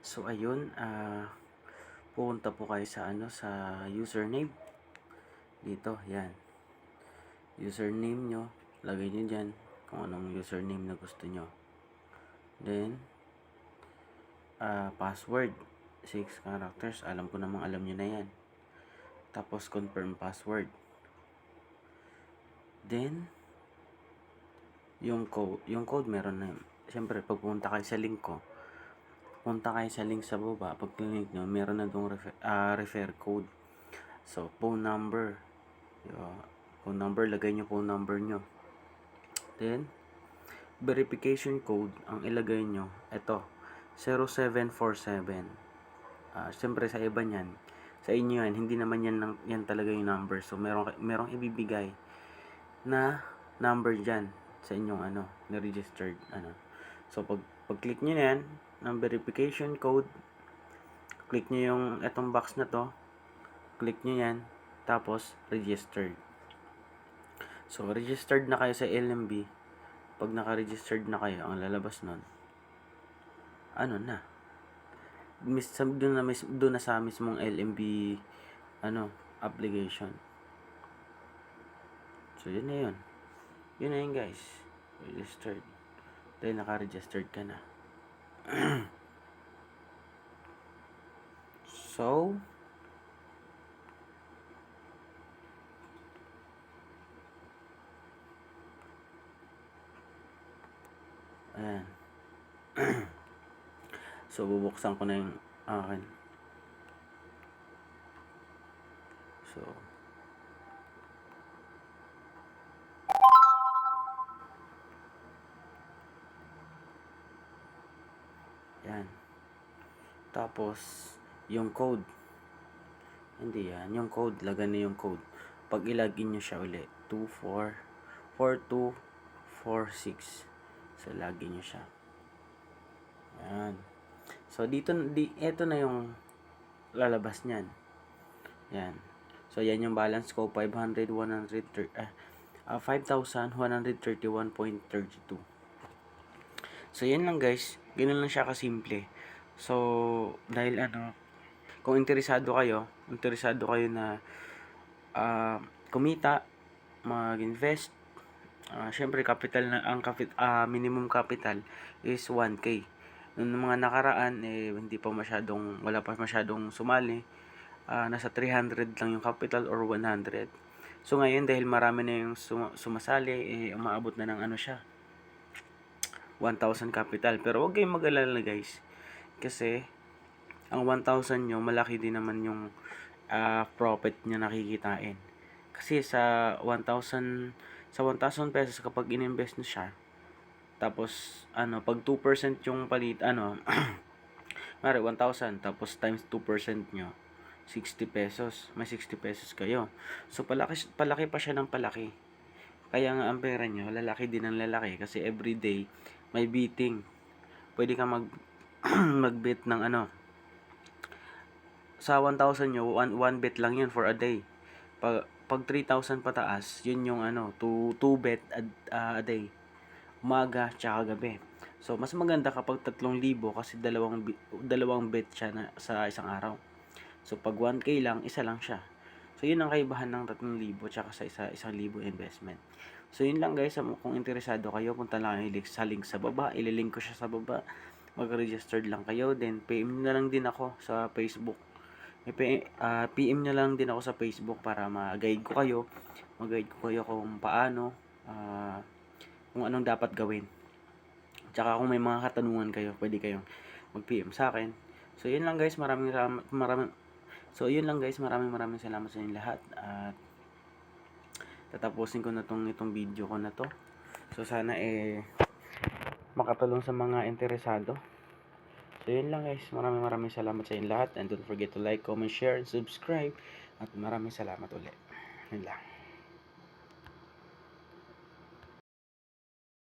So ayun, pupunta po kayo sa sa username. Dito, yan. Username nyo, lagay nyo dyan kung anong username na gusto nyo. Then, password, 6 characters. Alam ko namang alam nyo na yan. Tapos, confirm password. Then, yung code meron na. Siyempre, pag pumunta kayo sa link ko, punta kayo sa link sa baba. Pag click nyo, meron na itong refer code. So, phone number. Phone number, lagay nyo phone number nyo. Then, verification code, ang ilagay nyo, ito, 0747. Siyempre sa iba niyan, sa inyo yan, hindi naman yan talaga yung number. So, merong ibibigay na number dyan sa inyong na-registered. So, pag-click nyo na yan, ng verification code, click nyo yung etong box na to, click nyo yan, tapos registered. So, registered na kayo sa LMB. Pag naka-registered na kayo, ang lalabas nun, doon na sa mismong LMB application. So, yun na yun. Yun na yun, guys. Registered. Dahil naka-registered ka na. So, ayan. So, bubuksan ko na yung akin. So, yan. Tapos, yung code. Hindi yan. Yung code, lagan na yung code. Pag ilagin nyo siya ulit, 4246. So, lagin nyo siya. Ayan. So, ito na yung lalabas niyan. Yan. So, yan yung balance ko, 5,131.32. So, yan lang guys. Ganun lang siya kasimple. So, dahil kung interesado kayo na kumita, mag-invest, syempre minimum capital is 1K. Noong mga nakaraan, wala pa masyadong sumali. Nasa 300 lang yung capital or 100. So ngayon, dahil marami na yung sumasali, umaabot na ng 1,000 capital. Pero huwag kayong mag-alala guys. Kasi, ang 1,000 nyo, malaki din naman yung profit nyo nakikitain. Kasi sa 1,000 pesos kapag ininvest nyo siya, tapos pag 2% yung palit, mari 1,000 tapos times 2% nyo, 60 pesos. May 60 pesos kayo. So palaki pa siya ng palaki. Kaya nga ang pera nyo, lalaki din ng lalaki kasi everyday may beating. Pwede ka mag-bet ng sa 1,000 nyo, one bet lang yun for a day. Pag 3,000 pataas, yun yung 2 bet a day. Umaga tsaka gabi. So, mas maganda kapag 3,000 kasi dalawang bet siya sa isang araw. So, pag 1K lang, isa lang siya. So, yun ang kaibahan ng 3,000 tsaka sa 1,000 investment. So, yun lang guys. Kung interesado kayo, punta lang sa link sa baba. Ililink ko siya sa baba. Mag-registered lang kayo. Then, PM na lang din ako sa Facebook. PM na lang din ako sa Facebook para ma-guide ko kayo. Mag-guide ko kayo kung paano, kung anong dapat gawin. Tsaka kung may mga katanungan kayo, pwede kayong mag-PM sa akin. So, yun lang guys. Maraming salamat sa inyo lahat. At tatapusin ko na itong video ko na to. So, sana makatulong sa mga interesado. So, yun lang guys. Maraming salamat sa inyo lahat. And don't forget to like, comment, share, and subscribe. At maraming salamat ulit. Yun lang.